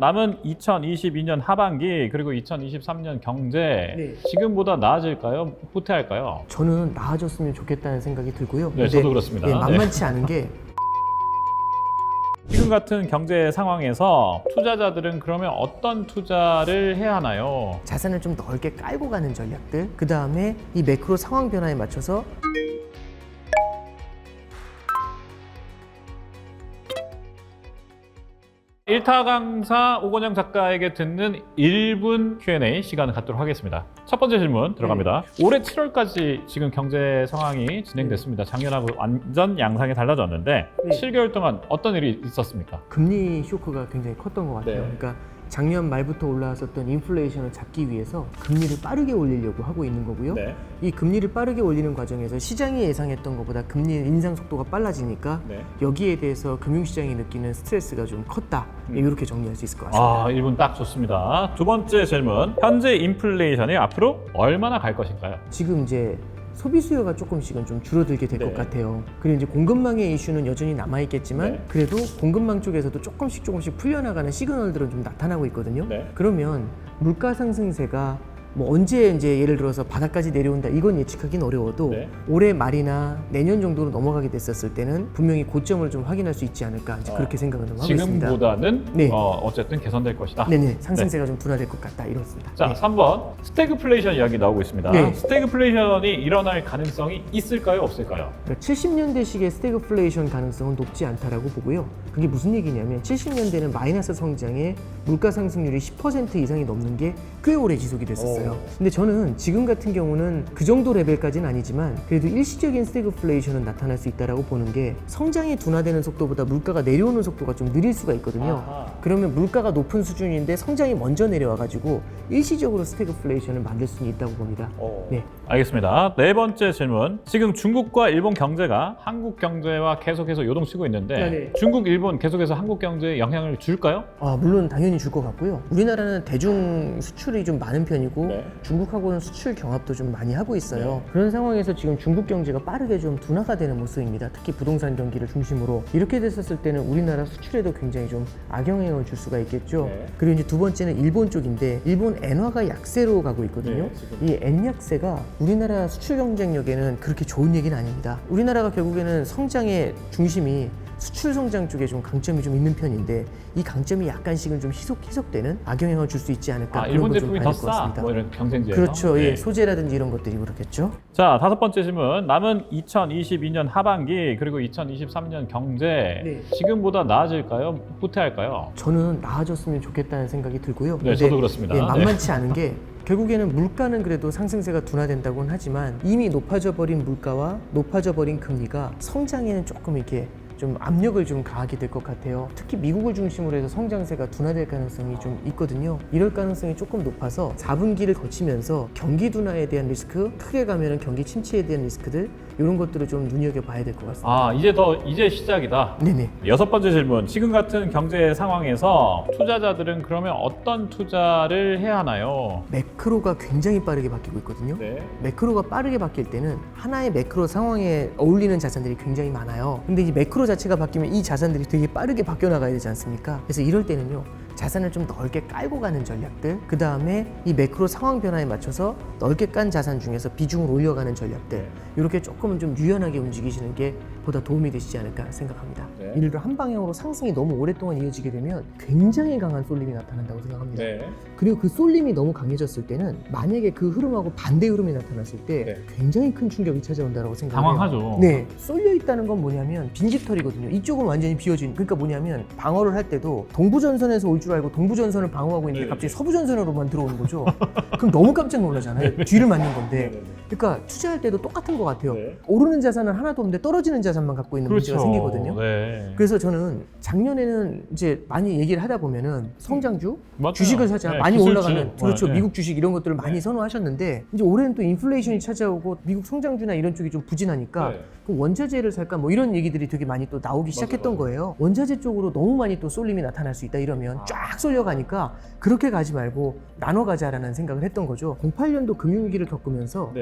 남은 2022년 하반기 그리고 2023년 경제 지금보다 나아질까요? 후퇴할까요? 저는 나아졌으면 좋겠다는 생각이 들고요. 네, 저도 그렇습니다. 만만치 않은 게 지금 같은 경제 상황에서 투자자들은 그러면 어떤 투자를 해야 하나요? 자산을 좀 넓게 깔고 가는 전략들, 그 다음에 이 매크로 상황 변화에 맞춰서 일타 강사 오건영 작가에게 듣는 1분 Q&A 시간을 갖도록 하겠습니다. 첫 번째 질문 들어갑니다. 올해 7월까지 지금 경제 상황이 진행됐습니다. 작년하고 완전 양상이 달라졌는데 7개월 동안 어떤 일이 있었습니까? 금리 쇼크가 굉장히 컸던 것 같아요. 그러니까 작년 말부터 올라왔었던 인플레이션을 잡기 위해서 금리를 빠르게 올리려고 하고 있는 거고요. 이 금리를 빠르게 올리는 과정에서 시장이 예상했던 것보다 금리 인상 속도가 빨라지니까 여기에 대해서 금융시장이 느끼는 스트레스가 좀 컸다. 이렇게 정리할 수 있을 것 같습니다. 1분 딱 좋습니다. 두 번째 질문. 현재 인플레이션이 앞으로 얼마나 갈 것인가요? 지금 이제 소비 수요가 조금씩은 좀 줄어들게 될 것 같아요. 그리고 이제 공급망의 이슈는 여전히 남아있겠지만 그래도 공급망 쪽에서도 조금씩 풀려나가는 시그널들은 좀 나타나고 있거든요. 그러면 물가 상승세가 뭐 언제 이제 예를 들어서 바닥까지 내려온다 이건 예측하기는 어려워도 올해 말이나 내년 정도로 넘어가게 됐었을 때는 분명히 고점을 좀 확인할 수 있지 않을까 이제 그렇게 생각을 하고 있습니다. 지금보다는 어쨌든 개선될 것이다. 상승세가 좀 둔화될 것 같다 이렇습니다. 자, 3번 스태그플레이션 이야기 나오고 있습니다. 스태그플레이션이 일어날 가능성이 있을까요, 없을까요? 70년대식의 스태그플레이션 가능성은 높지 않다라고 보고요. 그게 무슨 얘기냐면 70년대는 마이너스 성장에 물가 상승률이 10% 이상이 넘는 게 꽤 오래 지속이 됐었어요. 근데 저는 지금 같은 경우는 그 정도 레벨까지는 아니지만 그래도 일시적인 스태그플레이션은 나타날 수 있다라고 보는 게 성장이 둔화되는 속도보다 물가가 내려오는 속도가 좀 느릴 수가 있거든요. 그러면 물가가 높은 수준인데 성장이 먼저 내려와가지고 일시적으로 스태그플레이션을 만들 수는 있다고 봅니다. 알겠습니다. 네 번째 질문. 지금 중국과 일본 경제가 한국 경제와 계속해서 요동치고 있는데 중국, 일본 계속해서 한국 경제에 영향을 줄까요? 물론 당연히 줄 것 같고요. 우리나라는 대중 수출이 좀 많은 편이고 중국하고는 수출 경합도 좀 많이 하고 있어요. 그런 상황에서 지금 중국 경제가 빠르게 좀 둔화가 되는 모습입니다. 특히 부동산 경기를 중심으로 이렇게 됐었을 때는 우리나라 수출에도 굉장히 좀 악영향을 줄 수가 있겠죠. 그리고 이제 두 번째는 일본 쪽인데 일본 엔화가 약세로 가고 있거든요. 이 엔 약세가 우리나라 수출 경쟁력에는 그렇게 좋은 얘기는 아닙니다. 우리나라가 결국에는 성장의 중심이 수출 성장 쪽에 좀 강점이 좀 있는 편인데 이 강점이 약간씩은 좀 희석되는 악영향을 줄 수 있지 않을까 그런 일본 걸 좀 제품이 봐야 더 될 것 싸? 같습니다. 뭐 이런 경쟁지에서? 그렇죠. 소재라든지 이런 것들이 그렇겠죠. 자, 다섯 번째 질문. 남은 2022년 하반기 그리고 2023년 경제 지금보다 나아질까요? 후퇴할까요? 저는 나아졌으면 좋겠다는 생각이 들고요. 저도 그렇습니다. 만만치 않은 게 결국에는 물가는 그래도 상승세가 둔화된다고는 하지만 이미 높아져 버린 물가와 높아져 버린 금리가 성장에는 조금 이렇게 좀 압력을 좀 가하게 될 것 같아요. 특히 미국을 중심으로 해서 성장세가 둔화될 가능성이 좀 있거든요. 이럴 가능성이 조금 높아서 4분기를 거치면서 경기 둔화에 대한 리스크, 크게 가면은 경기 침체에 대한 리스크들 이런 것들을 좀 눈여겨봐야 될 것 같습니다. 이제 시작이다. 여섯 번째 질문. 지금 같은 경제 상황에서 투자자들은 그러면 어떤 투자를 해야 하나요? 매크로가 굉장히 빠르게 바뀌고 있거든요. 매크로가 빠르게 바뀔 때는 하나의 매크로 상황에 어울리는 자산들이 굉장히 많아요. 근데 이 매크로 자체가 바뀌면 이 자산들이 되게 빠르게 바뀌어 나가야 되지 않습니까? 그래서 이럴 때는요. 자산을 좀 넓게 깔고 가는 전략들, 그 다음에 이 매크로 상황 변화에 맞춰서 넓게 깐 자산 중에서 비중을 올려가는 전략들, 이렇게 조금은 좀 유연하게 움직이시는 게 보다 도움이 되시지 않을까 생각합니다. 예를 들어 한 방향으로 상승이 너무 오랫동안 이어지게 되면 굉장히 강한 쏠림이 나타난다고 생각합니다. 그리고 그 쏠림이 너무 강해졌을 때는 만약에 그 흐름하고 반대 흐름이 나타났을 때 굉장히 큰 충격이 찾아온다고 생각해요. 당황하죠. 쏠려 있다는 건 뭐냐면 빈집털이거든요. 이쪽은 완전히 비어진. 그러니까 뭐냐면 방어를 할 때도 동부전선에서 올 줄 알고 동부전선을 방어하고 있는데 갑자기 서부전선으로만 들어오는 거죠. 그럼 너무 깜짝 놀라잖아요. 뒤를 맞는 건데. 그러니까 투자할 때도 똑같은 것 같아요. 오르는 자산은 하나도 없는데 떨어지는 자산만 갖고 있는 문제가 생기거든요. 그래서 저는 작년에는 이제 많이 얘기를 하다 보면은 성장주, 주식을 사자, 많이 기술주. 올라가는 미국 주식 이런 것들을 많이 선호하셨는데 이제 올해는 또 인플레이션이 찾아오고 미국 성장주나 이런 쪽이 좀 부진하니까 그럼 원자재를 살까 뭐 이런 얘기들이 되게 많이 또 나오기 시작했던 거예요. 원자재 쪽으로 너무 많이 또 쏠림이 나타날 수 있다 이러면 쫙 쏠려가니까 그렇게 가지 말고 나눠 가자라는 생각을 했던 거죠. 08년도 금융위기를 겪으면서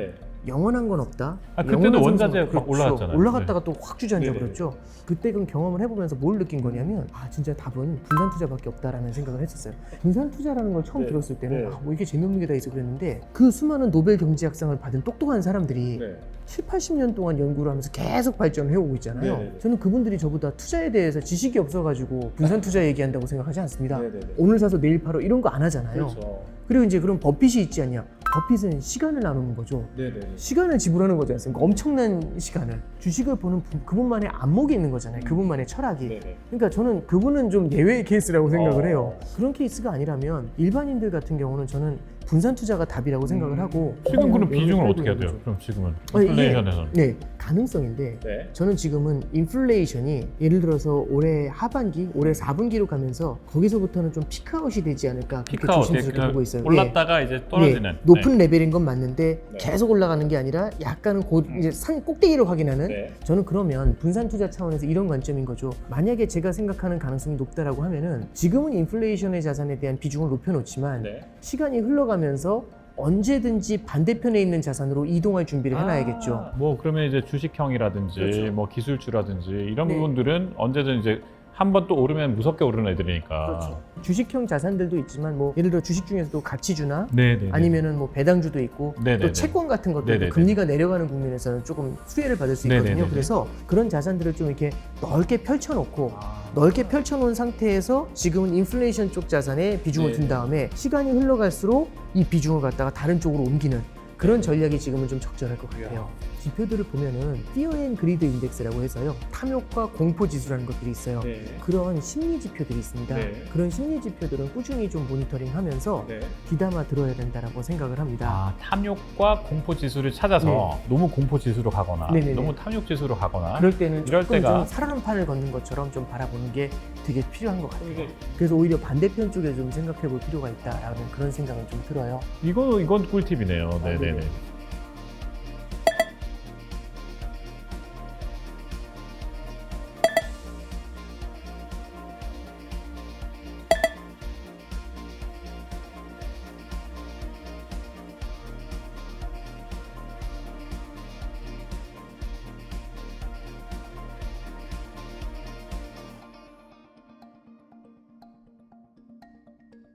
영원한 건 없다. 그때도 영원한 원자재 상승- 막 올라갔잖아요. 올라갔다가 또 확 주저앉아 네네. 버렸죠. 그때 그 경험을 해보면서 뭘 느낀 거냐면 진짜 답은 분산 투자밖에 없다라는 생각을 했었어요. 분산 투자라는 걸 처음 네. 들었을 때는 네. 뭐 이게 재미없는 게 다 있어 그랬는데 그 수많은 노벨 경제학상을 받은 똑똑한 사람들이 7, 80년 동안 연구를 하면서 계속 발전을 해오고 있잖아요. 네네네. 저는 그분들이 저보다 투자에 대해서 지식이 없어가지고 분산 투자 얘기한다고 생각하지 않습니다. 네네네. 오늘 사서 내일 팔어 이런 거 안 하잖아요. 그렇죠. 그리고 이제 그런 버핏이 있지 않냐? 버핏은 시간을 나누는 거죠. 네네. 시간을 지불하는 거지 않습니까? 엄청난 시간을. 주식을 보는 그분만의 안목이 있는 거잖아요. 그분만의 철학이. 네네. 그러니까 저는 그분은 좀 예외의 케이스라고 생각을 해요. 어. 그런 케이스가 아니라면 일반인들 같은 경우는 저는 분산 투자가 답이라고 생각을 하고 지금 그럼 비중을 여기서 어떻게 해야 돼요? 거죠. 그럼 지금은 아니, 이게- 인플레이션에서는. 네, 가능성인데 네. 저는 지금은 인플레이션이 예를 들어서 올해 하반기, 올해 4분기로 가면서 거기서부터는 좀 피크아웃이 되지 않을까 그렇게 피크아웃 조심스럽게 보고 있어요. 올랐다가 이제 떨어지는. 예, 높은 레벨인 건 맞는데 네. 계속 올라가는 게 아니라 약간은 이제 산 꼭대기를 확인하는 네. 저는 그러면 분산 투자 차원에서 이런 관점인 거죠. 만약에 제가 생각하는 가능성이 높다라고 하면은 지금은 인플레이션의 자산에 대한 비중을 높여놓지만 네. 시간이 흘러가면서 언제든지 반대편에 있는 자산으로 이동할 준비를 해놔야겠죠. 뭐 그러면 이제 주식형이라든지 그렇죠. 뭐 기술주라든지 이런 네. 부분들은 언제든 이제 한 번 또 오르면 무섭게 오르는 애들이니까. 그렇죠. 주식형 자산들도 있지만 뭐 예를 들어 주식 중에서도 가치주나 네네. 아니면은 뭐 배당주도 있고 네네네. 또 채권 같은 것도 네네네. 금리가 내려가는 국면에서는 조금 수혜를 받을 수 있거든요. 네네네. 그래서 그런 자산들을 좀 이렇게 넓게 펼쳐놓고 넓게 펼쳐놓은 상태에서 지금은 인플레이션 쪽 자산에 비중을 네. 둔 다음에 시간이 흘러갈수록 이 비중을 갖다가 다른 쪽으로 옮기는 그런 전략이 지금은 좀 적절할 것 같아요. 지표들을 보면은 Fear and Greed 인덱스라고 해서요. 탐욕과 공포 지수라는 것들이 있어요. 네. 그런 심리 지표들이 있습니다. 네. 그런 심리 지표들은 꾸준히 좀 모니터링하면서 네. 귀담아 들어야 된다라고 생각을 합니다. 탐욕과 공포 지수를 찾아서 너무 공포 지수로 가거나 네네네. 너무 탐욕 지수로 가거나 그럴 때는 이럴 조금 때가- 좀 살아난 판을 걷는 것처럼 좀 바라보는 게 되게 필요한 것 같아요. 그래서 오히려 반대편 쪽에 좀 생각해 볼 필요가 있다라는 그런 생각은 좀 들어요. 이건 꿀팁이네요. 네네네. 네네.